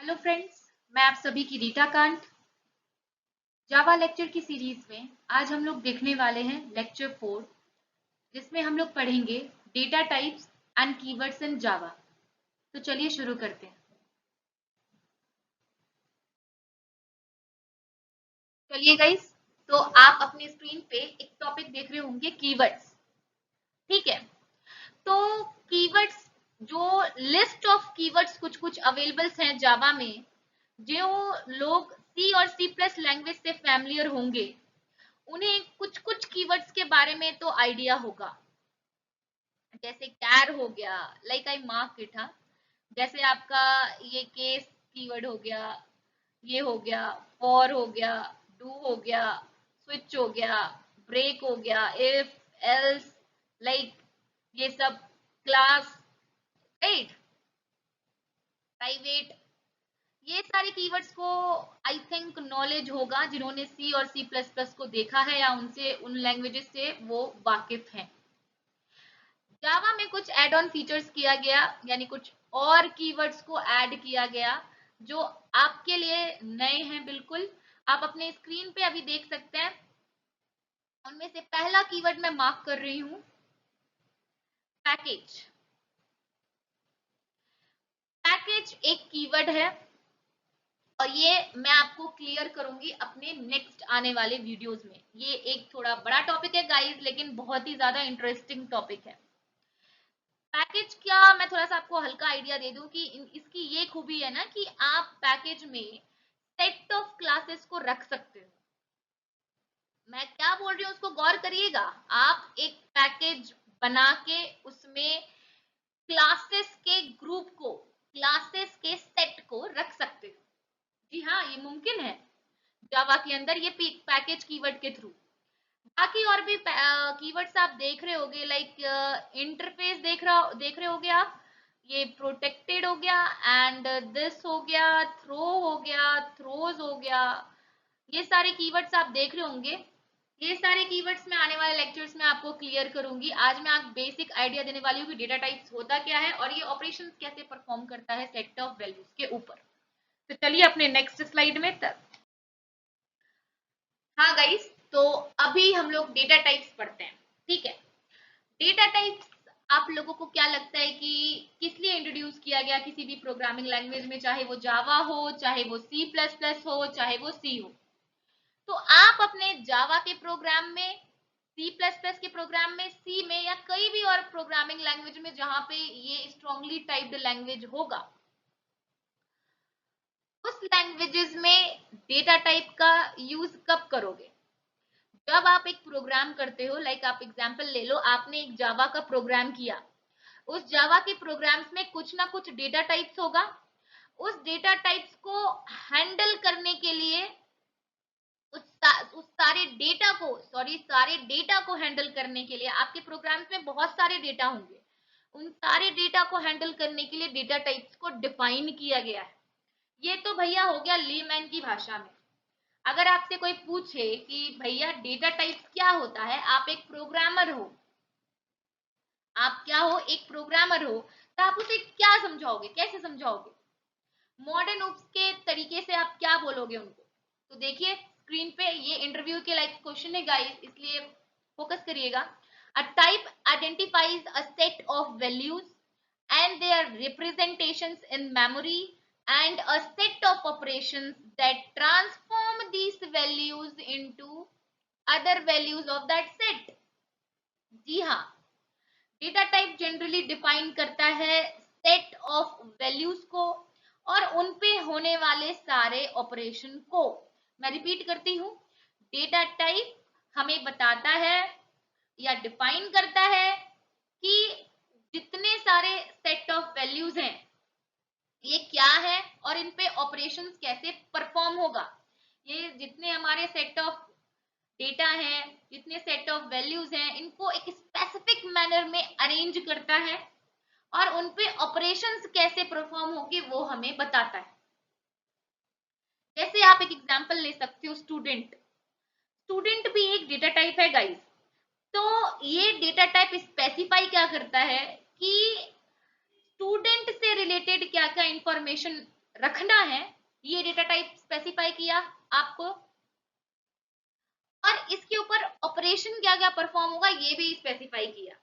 Hello friends, मैं आप सभी की रीटा कांत। जावा लेक्चर की सीरीज में आज हम लोग देखने वाले हैं लेक्चर 4, जिसमें हम लोग पढ़ेंगे data types and keywords in Java. तो चलिए शुरू करते हैं। चलिए गाइस, तो आप अपनी स्क्रीन पे एक टॉपिक देख रहे होंगे, कीवर्ड्स। ठीक है, तो कीवर्ड्स, जो लिस्ट ऑफ कीवर्ड्स कुछ कुछ अवेलेबल्स हैं जावा में, जो लोग सी और सी प्लस लैंग्वेज से फैमिलियर होंगे उन्हें कुछ कुछ कीवर्ड्स के बारे में तो आइडिया होगा। जैसे कैर हो गया, लाइक आई मार्क इट। हाँ, जैसे आपका ये केस कीवर्ड हो गया, ये हो गया, फॉर हो गया, डू हो गया, स्विच हो गया, ब्रेक हो गया, इफ, एल्स, लाइक ये सब, क्लास, राइट, प्राइवेट, ये सारे कीवर्ड्स को आई थिंक नॉलेज होगा जिन्होंने सी और सी प्लस प्लस को देखा है या उनसे उन लैंग्वेजेस से वो वाकिफ हैं। जावा में कुछ एड ऑन फीचर्स किया गया, यानी कुछ और कीवर्ड्स को ऐड किया गया जो आपके लिए नए हैं। बिल्कुल, आप अपने स्क्रीन पे अभी देख सकते हैं। उनमें से पहला कीवर्ड मैं मार्क कर रही हूं, पैकेज। पैकेज एक कीवर्ड है और ये मैं आपको क्लियर करूंगी अपने नेक्स्ट आने वाले वीडियोस में। ये एक थोड़ा बड़ा टॉपिक है गाइस, लेकिन बहुत ही ज्यादा इंटरेस्टिंग टॉपिक है। पैकेज क्या, मैं थोड़ा सा आपको हल्का आइडिया दे दूं कि इसकी ये खूबी है ना कि आप पैकेज में सेट ऑफ क्लासेस को रख सकते हो। मैं क्या बोल रही हूँ उसको गौर करिएगा। आप एक पैकेज बना के उसमें क्लासेस के ग्रुप को, क्लासेस के सेट को रख सकते हो। जी हाँ, ये मुमकिन है जावा के अंदर, ये पैकेज कीवर्ड के थ्रू। बाकी और भी कीवर्ड्स आप देख रहे होगे, लाइक इंटरफेस देख रहे होगे आप। ये प्रोटेक्टेड हो गया, एंड दिस हो गया, थ्रो हो गया, थ्रोज हो गया, ये सारे कीवर्ड्स आप देख रहे होंगे। ये सारे कीवर्ड्स में आने वाले लेक्चर्स में आपको क्लियर करूंगी। आज मैं आपको बेसिक आइडिया देने वाली हूँ कि डेटा टाइप्स होता क्या है और ये ऑपरेशंस कैसे परफॉर्म करता है सेट ऑफ वैल्यूज के ऊपर। तो चलिए अपने नेक्स्ट स्लाइड में तक। हाँ गाइस, तो अभी हम लोग डेटा टाइप्स पढ़ते हैं। ठीक है, डेटा टाइप्स आप लोगों को क्या लगता है कि किस लिए इंट्रोड्यूस किया गया किसी भी प्रोग्रामिंग लैंग्वेज में, चाहे वो जावा हो, चाहे वो सी प्लस प्लस हो, चाहे वो सी हो। तो आप अपने जावा के प्रोग्राम में, सी प्लस प्लस के प्रोग्राम में, सी में या कई भी और प्रोग्रामिंग लैंग्वेज में जहां पे ये स्ट्रांगली टाइप्ड लैंग्वेज होगा, उस लैंग्वेजेस में डेटा टाइप का यूज कब करोगे? जब आप एक प्रोग्राम करते हो, लाइक आप एग्जांपल ले लो, आपने एक जावा का प्रोग्राम किया। उस जावा के प्रोग्राम्स में कुछ ना कुछ डेटा टाइप्स होगा। उस डेटा टाइप्स को हैंडल करने के लिए, उस सारे डेटा को हैंडल करने के लिए आपके प्रोग्राम्स में बहुत सारे डेटा होंगे। उन सारे डेटा को हैंडल करने के लिए डेटा टाइप्स को डिफाइन किया गया है। ये तो भैया हो गया लेमैन की भाषा में। अगर आपसे कोई पूछे कि भैया डेटा टाइप्स क्या होता है, आप एक प्रोग्रामर हो, आप क्या हो, एक प्रोग्रामर हो, तो आप उसे क्या समझाओगे, कैसे समझाओगे? मॉडर्न ओप्स के तरीके से आप क्या बोलोगे उनको? तो देखिए स्क्रीन पे, ये इंटरव्यू के लाइक क्वेश्चन है गाइस, इसलिए फोकस करिएगा। A type identifies a set of values and their representations in memory and a set of operations that transform these values into other values of that set। जी हाँ, data type generally define करता है set of values को और उन पे होने वाले सारे ऑपरेशन को। मैं रिपीट करती हूँ, डेटा टाइप हमें बताता है या डिफाइन करता है कि जितने सारे सेट ऑफ वैल्यूज हैं ये क्या है और इन पे ऑपरेशंस कैसे परफॉर्म होगा। ये जितने हमारे सेट ऑफ डेटा है, जितने सेट ऑफ वैल्यूज हैं, इनको एक स्पेसिफिक मैनर में अरेंज करता है और उन पे ऑपरेशंस कैसे परफॉर्म होंगे वो हमें बताता है। जैसे आप एक एग्जांपल ले सकते हो, स्टूडेंट। स्टूडेंट भी एक डेटा टाइप है गाइस। तो ये डेटा टाइप स्पेसिफाई क्या करता है कि स्टूडेंट से रिलेटेड क्या क्या इंफॉर्मेशन रखना है, ये डेटा टाइप स्पेसिफाई किया आपको, और इसके ऊपर ऑपरेशन क्या क्या परफॉर्म होगा ये भी स्पेसिफाई किया।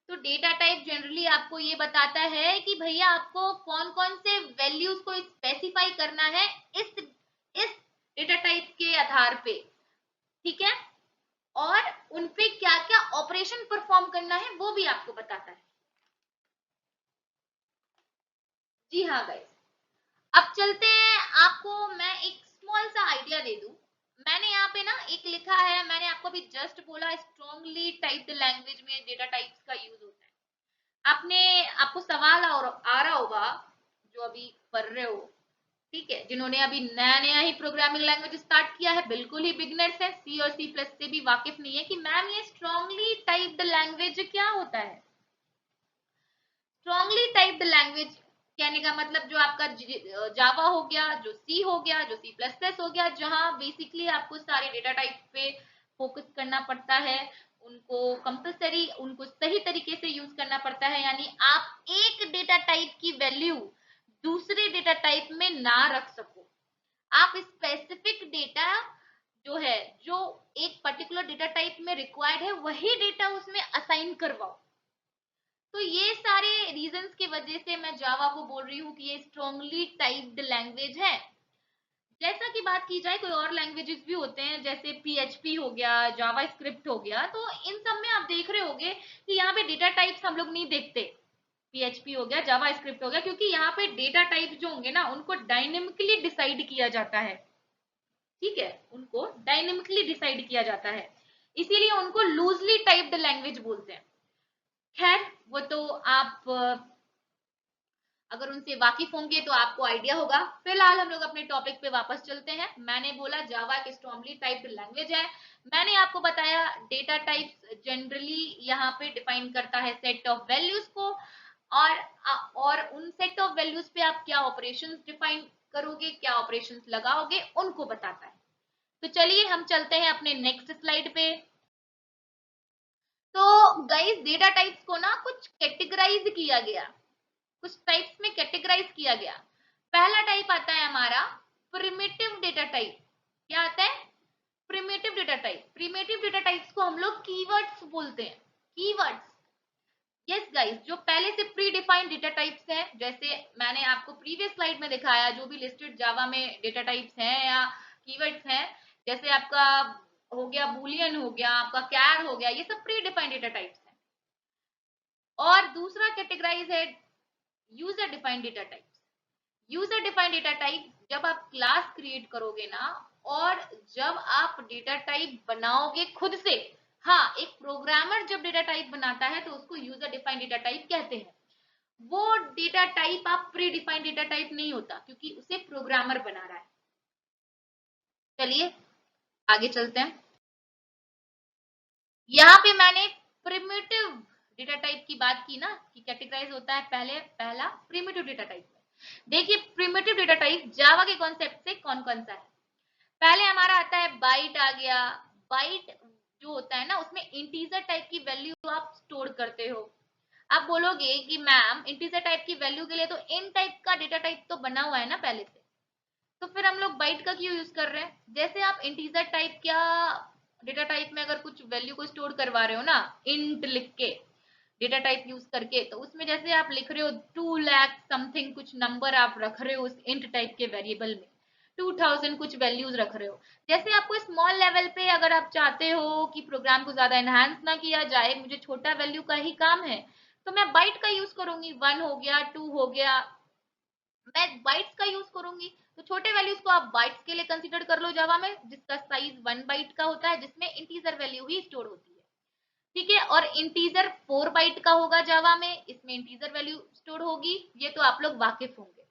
तो डेटा टाइप जनरली आपको ये बताता है कि भैया आपको कौन कौन से वैल्यूज को स्पेसिफाई करना है इस डेटा टाइप के आधार पे, ठीक है, और उनपे क्या क्या ऑपरेशन परफॉर्म करना है वो भी आपको बताता है। जी हाँ गाइस, अब चलते हैं, आपको मैं एक स्मॉल सा आइडिया दे दूं। मैंने यहाँ पे ना एक लिखा है, मैंने आपको भी जस्ट बोला स्ट्रॉन्गली टाइप्ड लैंग्वेज में डेटा टाइप्स का यूज होता है। आपको सवाल आ रहा होगा जो अभी पढ़ रहे हो, ठीक है, जिन्होंने अभी नया नया ही प्रोग्रामिंग लैंग्वेज स्टार्ट किया है, बिल्कुल ही बिगनर्स है, सी और सी प्लस से भी वाकिफ नहीं है, कि मैम ये स्ट्रॉन्गली टाइप्ड लैंग्वेज क्या होता है। स्ट्रॉन्गली टाइप्ड लैंग्वेज कहने का मतलब जो आपका जावा हो गया, जो सी हो गया, जो सी प्लस प्लस हो गया, जहां बेसिकली आपको सारे डेटा टाइप पे फोकस करना पड़ता है, उनको कंपलसरी, उनको सही तरीके से यूज करना पड़ता है, यानी आप एक डेटा टाइप की वैल्यू दूसरे डेटा टाइप में ना रख सको। आप स्पेसिफिक डेटा जो है, जो एक पर्टिकुलर डेटा टाइप में रिक्वायर्ड है, वही डेटा उसमें असाइन करवाओ। तो ये सारे रीजंस की वजह से मैं जावा को बोल रही हूँ कि ये स्ट्रॉन्गली टाइप्ड लैंग्वेज है। जैसा कि बात की जाए कोई और लैंग्वेजेस भी होते हैं, जैसे पीएचपी हो गया, जावा स्क्रिप्ट हो गया, तो इन सब में आप देख रहे होंगे कि यहाँ पे डेटा टाइप्स हम लोग नहीं देखते। पीएचपी हो गया, जावा स्क्रिप्ट हो गया, क्योंकि यहाँ पे डेटा टाइप जो होंगे ना उनको डायनेमिकली डिसाइड किया जाता है, ठीक है, उनको डायनेमिकली डिसाइड किया जाता है, इसीलिए उनको लूजली टाइप्ड लैंग्वेज बोलते हैं। खैर वो तो आप अगर उनसे वाकिफ होंगे तो आपको आइडिया होगा। फिलहाल हम लोग अपने टॉपिक पे वापस चलते हैं। मैंने बोला जावा एक स्ट्रॉन्गली टाइप्ड लैंग्वेज है। मैंने आपको बताया डेटा टाइप्स जनरली यहाँ पे डिफाइन करता है सेट ऑफ वैल्यूज को, और उन सेट ऑफ वैल्यूज पे आप क्या ऑपरेशंस डिफाइन करोगे, क्या ऑपरेशंस लगाओगे, उनको बताता है। तो चलिए हम चलते हैं अपने नेक्स्ट स्लाइड पे। तो गाइस डेटा टाइप्स को ना कुछ कैटेगराइज किया गया, कुछ टाइप्स में कैटेगराइज किया गया। पहला टाइप आता है हमारा प्रिमिटिव डेटा टाइप। क्या आता है? Primitive data type. Primitive data types को हम लोग कीवर्ड्स बोलते हैं। कीवर्ड्स, यस गाइस, जो पहले से प्री डिफाइंड डेटा टाइप्स हैं, जैसे मैंने आपको प्रीवियस स्लाइड में दिखाया, जो भी लिस्टेड जावा में डेटा टाइप्स हैं या कीवर्ड्स हैं, जैसे आपका हो गया बूलियन, हो गया आपका कैर, हो गया, ये सब प्री डिफाइंड डेटा टाइप्स हैं। और दूसरा कैटेगराइज है user defined data types. User defined data type जब आप क्लास क्रिएट करोगे ना, और जब आप डेटा टाइप बनाओगे खुद से, हाँ, एक प्रोग्रामर जब डेटा टाइप बनाता है तो उसको यूजर डिफाइंड डेटा टाइप कहते हैं। वो डेटा टाइप आप प्री डिफाइंड डेटा टाइप नहीं होता, क्योंकि उसे प्रोग्रामर बना रहा है। चलिए आगे चलते हैं। यहाँ पे मैंने प्रिमिटिव डेटा टाइप की बात की ना, कि कैटेगराइज होता है पहला प्रिमिटिव डेटा टाइप। देखिए प्रिमिटिव डेटा टाइप जावा के कॉन्सेप्ट से कौन कौन सा है। पहले हमारा आता है बाइट आ गया। बाइट जो होता है ना, उसमें इंटीजर टाइप की वैल्यू आप स्टोर करते हो। आप बोलोगे कि मैम इंटीजर टाइप की वैल्यू के लिए तो इन टाइप का डेटा टाइप तो बना हुआ है ना पहले से, तो फिर हम लोग बाइट का क्यों यूज कर रहे हैं। जैसे आप इंटीजर टाइप क्या डेटा टाइप में अगर कुछ वैल्यू को स्टोर करवा रहे हो ना, इंट लिख के डेटा टाइप यूज करके, तो उसमें जैसे आप लिख रहे हो 2 लाख समथिंग कुछ नंबर आप रख रहे हो उस इंट टाइप के वेरिएबल में, 2000 कुछ वैल्यूज रख रहे हो। जैसे आपको स्मॉल लेवल पे अगर आप चाहते हो कि प्रोग्राम को ज्यादा एनहांस ना किया जाए, मुझे छोटा वैल्यू का ही काम है, तो मैं बाइट का यूज करूंगी। 1 हो गया, 2 हो गया, मैं बाइट्स का यूज करूंगी। तो छोटे वैल्यूज को आप बाइट्स के लिए कंसीडर कर लो जावा में, जिसका साइज 1 बाइट का होता है, जिसमें इंटीजर वैल्यू ही स्टोर होती है, ठीक है। और इंटीजर 4 बाइट का होगा जावा में, इसमें इंटीजर वैल्यू स्टोर होगी, ये तो आप लोग वाकिफ होंगे।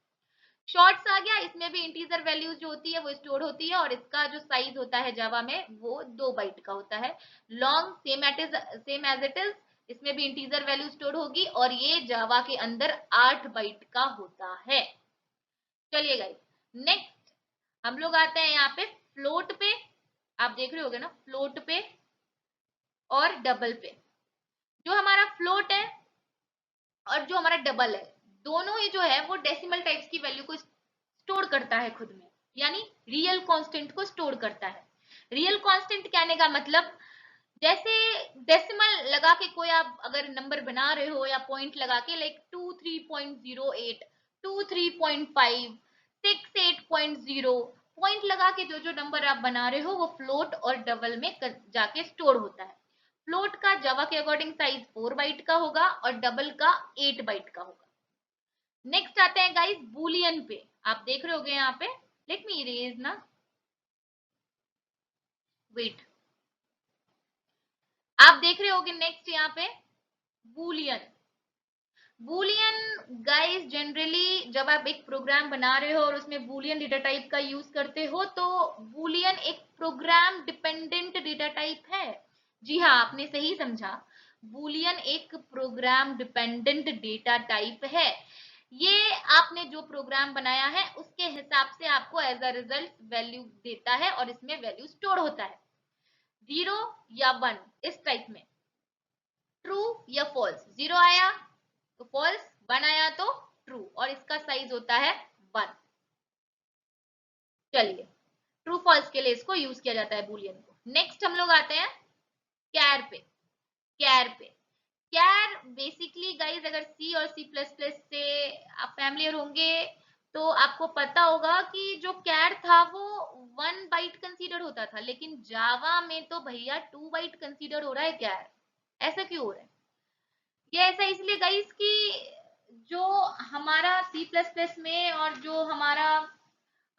शॉर्ट्स आ गया, इसमें भी इंटीजर वैल्यूज जो होती है वो स्टोर होती है, और इसका जो साइज होता है जावा में वो 2 बाइट का होता है। Long same as it is, इसमें भी इंटीजर वैल्यू स्टोर होगी, और ये जावा के अंदर 8 बाइट का होता है। चलिए गाइस, नेक्स्ट हम लोग आते हैं यहाँ पे फ्लोट पे। आप देख रहे होगे ना, फ्लोट पे और डबल पे। जो हमारा फ्लोट है और जो हमारा डबल है, दोनों ही जो है वो डेसिमल टाइप्स की वैल्यू को स्टोर करता है खुद में, यानी रियल कांस्टेंट को स्टोर करता है। रियल कांस्टेंट कहने का मतलब जैसे डेसिमल लगा के कोई आप अगर नंबर बना रहे हो या पॉइंट लगा के लाइक 23.08, 23.5, 68.0 पॉइंट लगा के जो जो नंबर आप बना रहे हो वो फ्लोट और डबल में जाके स्टोर होता है। फ्लोट का जावा के अकॉर्डिंग साइज 4 बाइट का होगा और डबल का 8 बाइट का होगा। नेक्स्ट आते हैं गाइस बुलियन पे। आप देख रहे होगे यहाँ पे, लेट मी इरेज ना, वेट, आप देख रहे होगे नेक्स्ट यहाँ पे बुलियन। बुलियन गाइस जनरली जब आप एक प्रोग्राम बना रहे हो और उसमें बुलियन डेटा टाइप का यूज करते हो तो बुलियन एक प्रोग्राम डिपेंडेंट डेटा टाइप है। जी हाँ, आपने सही समझा, बुलियन एक प्रोग्राम डिपेंडेंट डेटा टाइप है। ये आपने जो प्रोग्राम बनाया है उसके हिसाब से आपको एज अ रिजल्ट वैल्यू देता है और इसमें वैल्यू स्टोर होता है 0 या 1 इस टाइप में, ट्रू या फॉल्स, 0 आया तो फॉल्स, 1 आया तो ट्रू, और इसका साइज होता है 1। चलिए, ट्रू फॉल्स के लिए इसको यूज किया जाता है बुलियन को। नेक्स्ट हम लोग आते हैं कैर पे। कैर पे, कैर बेसिकली गाइस अगर सी और सी प्लस प्लस से आप फैमिलियर होंगे तो आपको पता होगा कि जो कैर था वो 1 बाइट कंसीडर होता था, लेकिन जावा में तो भैया 2 बाइट कंसीडर हो रहा है कैर। ऐसा क्यों हो रहा है? ये ऐसा इसलिए गाइस कि जो हमारा सी प्लस प्लस में और जो हमारा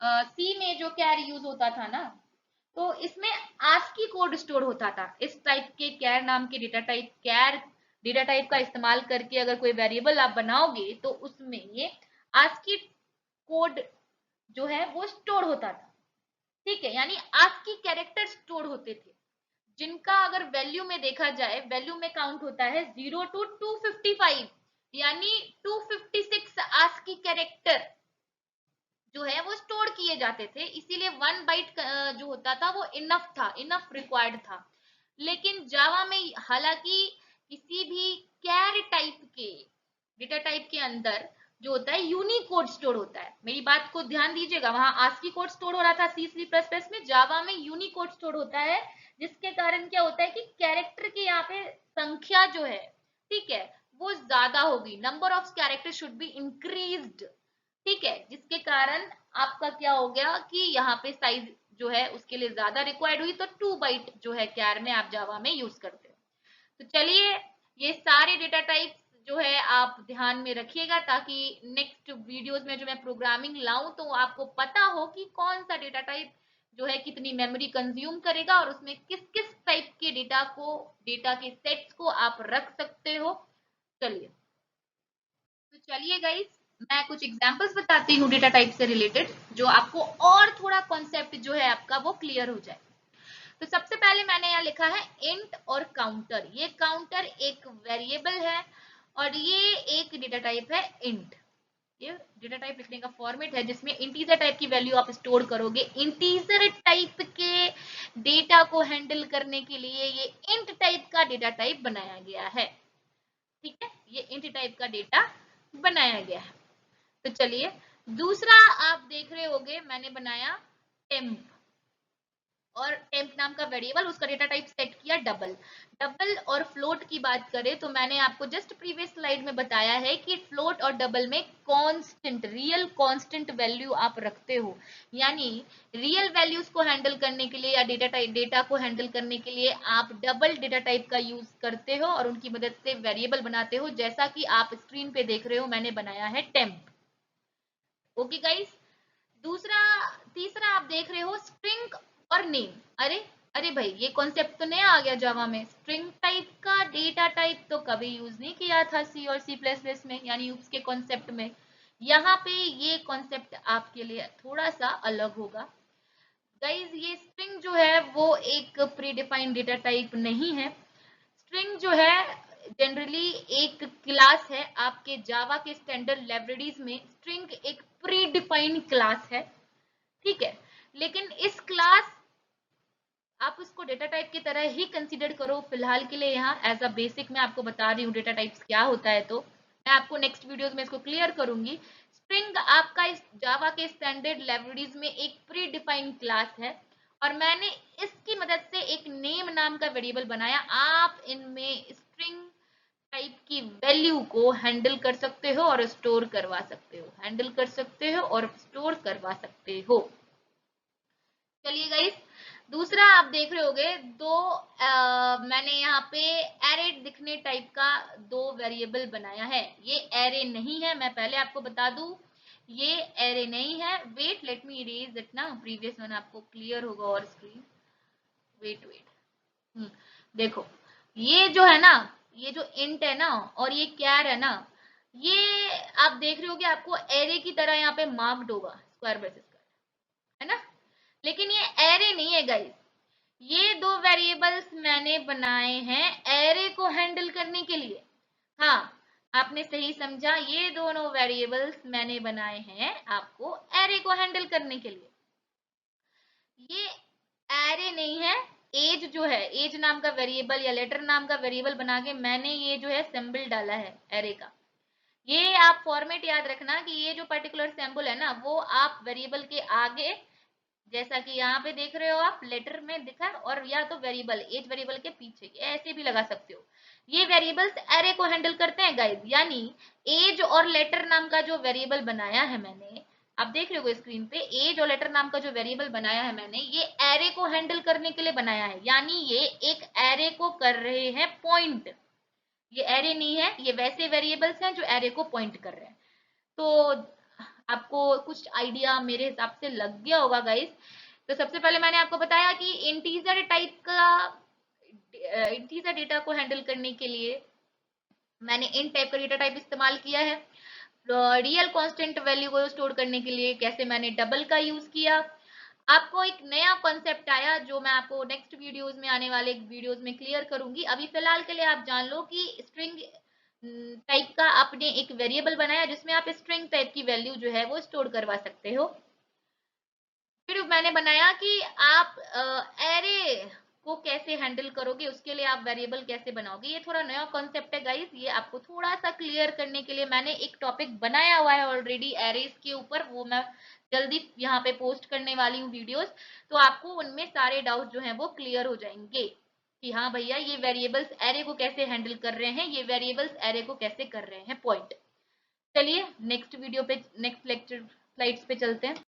सी में जो कैर यूज होता था ना, तो इसमें आस्की कोड स्टोर होता था। इस टाइप के कैर नाम के data type, char data type का इस्तेमाल करके अगर कोई वेरिएबल आप बनाओगे तो उसमें ये आस्की कोड जो है वो स्टोर होता था। ठीक है, यानी आस्की कैरेक्टर स्टोर होते थे जिनका अगर वैल्यू में देखा जाए, वैल्यू में काउंट होता है 0 to 255, यानी 256 आस्की कैरेक्टर जो है वो स्टोर किए जाते थे। इसीलिए 1 बाइट जो होता था वो इनफ था, इनफ रिक्वायर्ड था। लेकिन जावा में हालांकि किसी भी कैर टाइप के डेटा टाइप के अंदर जो होता है यूनिकोड स्टोर होता है। मेरी बात को ध्यान दीजिएगा, वहां आस्की कोड स्टोर हो रहा था सी सी प्लस प्लस में, जावा में यूनिकोड स्टोर होता है, जिसके कारण क्या होता है कि कैरेक्टर की यहाँ पे संख्या जो है, ठीक है, वो ज्यादा होगी। Number of character should be increased, ठीक है, जिसके कारण आपका क्या हो गया कि यहाँ पे साइज जो है उसके लिए ज्यादा रिक्वायर्ड हुई, तो 2 बाइट जो है कैर में आप जावा में यूज करते हो। तो चलिए, ये सारे डेटा टाइप्स जो है आप ध्यान में रखिएगा ताकि नेक्स्ट वीडियोस में जो मैं प्रोग्रामिंग लाऊं तो आपको पता हो कि कौन सा डेटा टाइप जो है कितनी मेमोरी कंज्यूम करेगा और उसमें किस किस टाइप के डेटा को, डेटा के सेट्स को आप रख सकते हो। चलिए, तो चलिए गाइस, मैं कुछ एग्जांपल्स बताती हूँ डेटा टाइप से रिलेटेड, जो आपको और थोड़ा कॉन्सेप्ट जो है आपका वो क्लियर हो जाए। तो सबसे पहले मैंने यहाँ लिखा है इंट और काउंटर। ये काउंटर एक वेरिएबल है और ये एक डेटा टाइप है इंट। ये डेटा टाइप लिखने का फॉर्मेट है जिसमें इंटीजर टाइप की वैल्यू आप स्टोर करोगे। इंटीजर टाइप के डेटा को हैंडल करने के लिए ये इंट टाइप का डेटा टाइप बनाया गया है। ठीक है, ये इंट टाइप का डेटा बनाया गया है। तो चलिए, दूसरा आप देख रहे होगे मैंने बनाया टेम्प, और टेम्प नाम का वेरिएबल, उसका डेटा टाइप सेट किया डबल। डबल और फ्लोट की बात करें तो मैंने आपको जस्ट प्रीवियस स्लाइड में बताया है कि फ्लोट और डबल में कांस्टेंट, रियल कांस्टेंट वैल्यू आप रखते हो, यानी रियल वैल्यूज को हैंडल करने के लिए या डेटा को हैंडल करने के लिए आप डबल डेटा टाइप का यूज करते हो और उनकी मदद से वेरिएबल बनाते हो, जैसा कि आप स्क्रीन पे देख रहे हो मैंने बनाया है टेम्प। ओके गाइस, दूसरा, तीसरा आप देख रहे हो स्ट्रिंग और नेम। अरे अरे भाई, ये कॉन्सेप्ट तो नया आ गया जावा में। स्ट्रिंग टाइप का डेटा टाइप तो कभी यूज नहीं किया था सी और सी प्लस प्लस में, यानी उसके कॉन्सेप्ट में। यहाँ पे ये कॉन्सेप्ट आपके लिए थोड़ा सा अलग होगा गाइज। ये स्ट्रिंग जो है वो एक प्री डिफाइंड डेटा टाइप नहीं है। स्ट्रिंग जो है जनरली एक क्लास है। आपके जावा के स्टैंडर्ड लाइब्रेरीज में स्ट्रिंग एक प्री डिफाइंड क्लास है, ठीक है, लेकिन इस क्लास आप उसको डेटा टाइप की तरह ही कंसीडर करो फिलहाल के लिए। यहाँ एज अ बेसिक मैं आपको बता रही हूँ डेटा टाइप्स क्या होता है, तो मैं आपको नेक्स्ट वीडियोस में इसको क्लियर करूंगी। स्ट्रिंग आपका इस जावा के स्टैंडर्ड लाइब्रेरीज में एक प्री डिफाइंड क्लास है और मैंने इसकी मदद से एक नेम नाम का वेरिएबल बनाया। आप इनमें स्ट्रिंग टाइप की वैल्यू को हैंडल कर सकते हो और स्टोर करवा सकते हो, हैंडल कर सकते हो और स्टोर करवा सकते हो। चलिए गाइस, दूसरा आप देख रहे होगे मैंने यहाँ पे एरे दिखने टाइप का दो वेरिएबल बनाया है। ये एरे नहीं है, मैं पहले आपको बता दूं, ये एरे नहीं है। Wait, let me erase it ना, प्रीवियस वन आपको क्लियर होगा और स्क्रीन। वेट वेट, देखो ये जो है ना, ये जो इंट है ना और ये कैर है ना, ये आप देख रहे हो कि आपको एरे की तरह यहाँ पे मार्क्ड होगा स्क्वायर ब्रैकेट है ना, लेकिन ये एरे नहीं है गाइस। ये दो वेरिएबल्स मैंने बनाए हैं एरे को हैंडल करने के लिए। हाँ, आपने सही समझा, ये दोनों वेरिएबल्स मैंने बनाए हैं आपको एरे को हैंडल करने के लिए। ये एरे नहीं है। एज जो है, एज नाम का वेरिएबल या लेटर नाम का वेरिएबल बना के मैंने ये जो है सिंबल डाला है एरे का। ये आप फॉर्मेट याद रखना कि ये जो पर्टिकुलर सिंबल है ना, वो आप वेरिएबल के आगे, जैसा कि यहाँ पे देख रहे हो आप लेटर में दिखा, और या तो वेरिएबल एज वेरिएबल के पीछे ऐसे भी लगा सकते हो। ये वेरिएबल्स एरे को हैंडल करते हैं गाइस, यानी एज और लेटर नाम का जो वेरिएबल बनाया है मैंने, आप देख रहे हो स्क्रीन पे, एज और लेटर नाम का जो वेरिएबल बनाया है मैंने, ये एरे को हैंडल करने के लिए बनाया है, यानी ये एक एरे को कर रहे हैं पॉइंट। ये एरे नहीं है, ये वैसे वेरिएबल्स हैं जो एरे को पॉइंट कर रहे हैं। तो आपको कुछ आइडिया मेरे हिसाब से लग गया होगा गाइस। तो सबसे पहले मैंने आपको बताया कि इंटीजर टाइप का, इंटीजर डेटा को हैंडल करने के लिए मैंने इन टाइप का डेटा टाइप इस्तेमाल किया है। रियल कांस्टेंट वैल्यू को स्टोर करने के लिए कैसे मैंने डबल का यूज किया। आपको एक नया कॉन्सेप्ट आया जो मैं आपको नेक्स्ट वीडियोस में, आने वाले वीडियोस में क्लियर करूंगी। अभी फिलहाल के लिए आप जान लो कि स्ट्रिंग टाइप का आपने एक वेरिएबल बनाया जिसमें आप स्ट्रिंग टाइप की वैल्यू जो है वो स्टोर करवा सकते हो। फिर मैंने बनाया कि आप एरे को कैसे हैंडल करोगे, उसके लिए आप वेरिएबल कैसे बनाओगे। ये थोड़ा नया कॉन्सेप्ट है गाइस, ये आपको थोड़ा सा क्लियर करने के लिए मैंने एक टॉपिक बनाया हुआ है ऑलरेडी एरेस के ऊपर, वो मैं जल्दी यहाँ पे पोस्ट करने वाली हूँ वीडियोस। तो आपको उनमें सारे डाउट जो है वो क्लियर हो जाएंगे कि हाँ भैया ये वेरिएबल्स एरे को कैसे हैंडल कर रहे हैं, ये वेरिएबल्स एरे को कैसे कर रहे हैं पॉइंट। चलिए नेक्स्ट वीडियो पे, नेक्स्ट लेक्चर स्लाइड्स पे चलते हैं।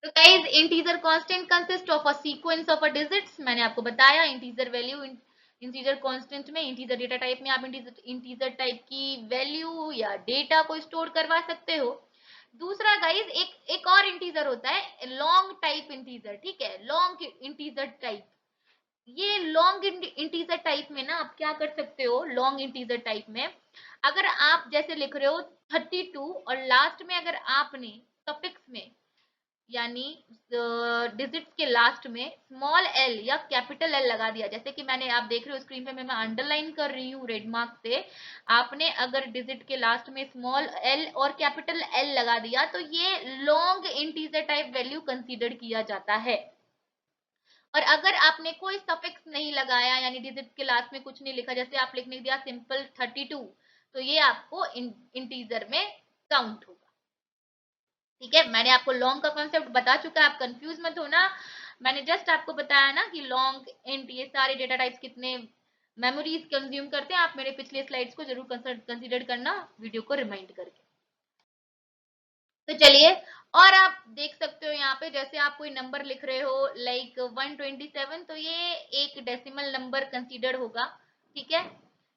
तो guys, integer constant consist of a sequence of a digits. मैंने आपको बताया इंटीजर वैल्यू, इंटीजर कांस्टेंट में, इंटीजर डेटा टाइप में आप इंटीजर टाइप की वैल्यू या डेटा को स्टोर करवा सकते हो। दूसरा गाइस, एक और इंटीजर होता है लॉन्ग टाइप इंटीजर, ठीक है, लॉन्ग इंटीजर टाइप। ये लॉन्ग इंटीजर टाइप में ना आप क्या कर सकते हो, लॉन्ग इंटीजर टाइप में अगर आप जैसे लिख रहे हो 32 और लास्ट में अगर आपने सफिक्स में, यानी डिजिट्स के लास्ट में स्मॉल एल या कैपिटल एल लगा दिया, जैसे कि मैंने, आप देख रहे हो स्क्रीन पे मैं अंडरलाइन कर रही हूँ रेड मार्क से, आपने अगर डिजिट के लास्ट में स्मॉल एल और कैपिटल एल लगा दिया तो ये long integer type value consider किया जाता है। और अगर आपने कोई सफिक्स नहीं लगाया, यानी डिजिट के लास्ट में कुछ नहीं लिखा, जैसे आप लिखने दिया सिंपल 32, तो ये आपको इंटीजर में काउंट होगा। ठीक है, मैंने आपको लॉन्ग का कॉन्सेप्ट बता चुका है, आप कंफ्यूज मत हो ना। मैंने जस्ट आपको बताया ना कि लॉन्ग, इंट, ये सारे डेटा टाइप्स कितने मेमोरीज कंज्यूम करते हैं। आप मेरे पिछले स्लाइड्स को जरूर कंसीडर करना वीडियो को रिमाइंड करके। तो चलिए, और आप देख सकते हो यहाँ पे, जैसे आप कोई नंबर लिख रहे हो लाइक 127, तो ये एक डेसिमल नंबर कंसीडर होगा। ठीक है,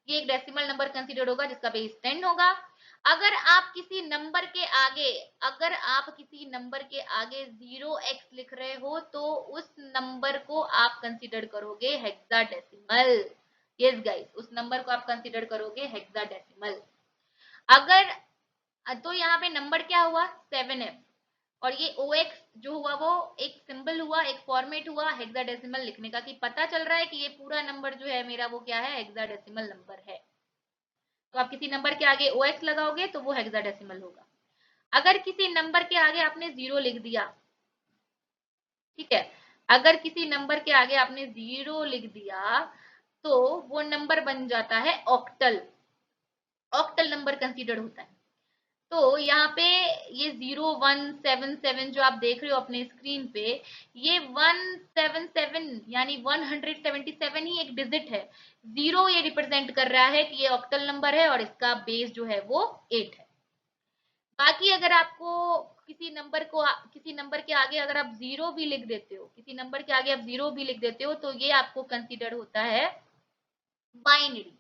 ये एक डेसिमल नंबर कंसीडर होगा जिसका बेस 10 होगा। अगर आप किसी नंबर के आगे, अगर आप किसी नंबर के आगे 0x लिख रहे हो तो उस नंबर को आप कंसीडर करोगे हेक्साडेसिमल। यस गाइस, उस नंबर को आप कंसीडर करोगे हेक्साडेसिमल। अगर, तो यहाँ पे नंबर क्या हुआ 7f, और ये OX जो हुआ वो एक सिंबल हुआ, एक फॉर्मेट हुआ हेक्साडेसिमल लिखने का, कि पता चल रहा है कि ये पूरा नंबर जो है मेरा वो क्या है, हेक्साडेसिमल नंबर है। तो आप किसी नंबर के आगे OX लगाओगे तो वो हेक्साडेसिमल होगा। अगर किसी नंबर के आगे आपने 0 लिख दिया, ठीक है, अगर किसी नंबर के आगे आपने 0 लिख दिया तो वो नंबर बन जाता है ऑक्टल। ऑक्टल नंबर कंसीडर होता है। तो यहाँ पे ये 0177 जो आप देख रहे हो अपने स्क्रीन पे, ये 177 यानी 177 ही एक डिजिट है। जीरो ये रिप्रेजेंट कर रहा है कि ये ऑक्टल नंबर है और इसका बेस जो है वो 8 है। बाकी अगर आपको किसी नंबर के आगे अगर आप जीरो भी लिख देते हो, किसी नंबर के आगे आप जीरो भी लिख देते हो, तो ये आपको कंसीडर होता है बाइनरी।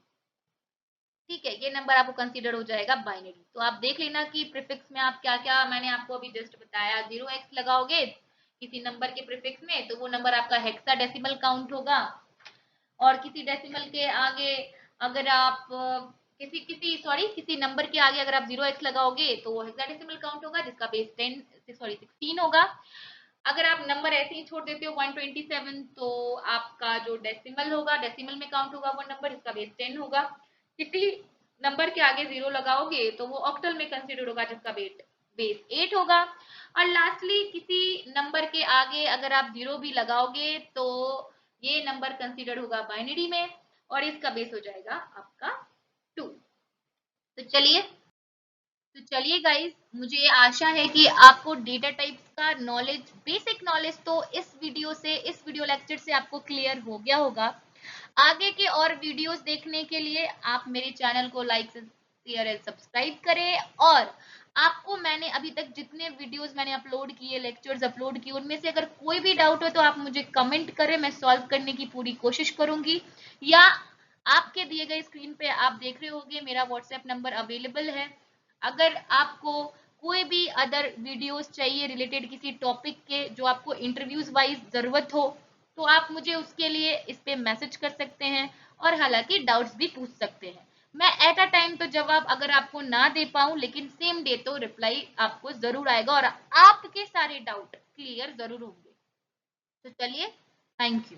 ठीक है, ये नंबर आपको कंसीडर हो जाएगा बाइनरी। तो आप देख लेना कि प्रीफिक्स में आप क्या क्या, मैंने आपको अभी जस्ट बताया, 0x लगाओगे किसी नंबर के प्रीफिक्स में तो वो नंबर आपका हेक्साडेसिमल काउंट होगा। और किसी डेसिमल के आगे अगर आप किसी नंबर के आगे अगर आप 0x लगाओगे तो वो हेक्साडेसिमल काउंट होगा, जिसका बेस 16 होगा। अगर आप नंबर ऐसे ही छोड़ देते हो 127, तो आपका जो डेसिमल होगा, डेसिमल में काउंट होगा वो नंबर, जिसका बेस 10 होगा। किसी नंबर के आगे 0 लगाओगे तो वो ऑक्टल में कंसीडर होगा, जिसका बेस 8 होगा। और लास्टली किसी नंबर के आगे अगर आप 0 भी लगाओगे तो ये नंबर कंसीडर होगा बाइनरी में और इसका बेस हो जाएगा आपका 2। तो चलिए गाइस, मुझे आशा है कि आपको डेटा टाइप्स का नॉलेज, बेसिक नॉलेज तो इस वीडियो लेक्चर से आपको क्लियर हो गया होगा। आगे के और वीडियोस देखने के लिए आप मेरे चैनल को लाइक शेयर एंड सब्सक्राइब करें। और आपको मैंने अभी तक जितने वीडियोस मैंने अपलोड किए, लेक्चर्स अपलोड किए, उनमें से अगर कोई भी डाउट हो तो आप मुझे कमेंट करें, मैं सॉल्व करने की पूरी कोशिश करूंगी। या आपके दिए गए स्क्रीन पे आप देख रहे होंगे मेरा व्हाट्सएप नंबर अवेलेबल है। अगर आपको कोई भी अदर वीडियोस चाहिए रिलेटेड किसी टॉपिक के, जो आपको इंटरव्यूज वाइज जरूरत हो, तो आप मुझे उसके लिए इस पे मैसेज कर सकते हैं और हालांकि डाउट्स भी पूछ सकते हैं। मैं एट अ टाइम तो जवाब अगर आपको ना दे पाऊं, लेकिन सेम डे तो रिप्लाई आपको जरूर आएगा और आपके सारे डाउट क्लियर जरूर होंगे। तो चलिए, थैंक यू।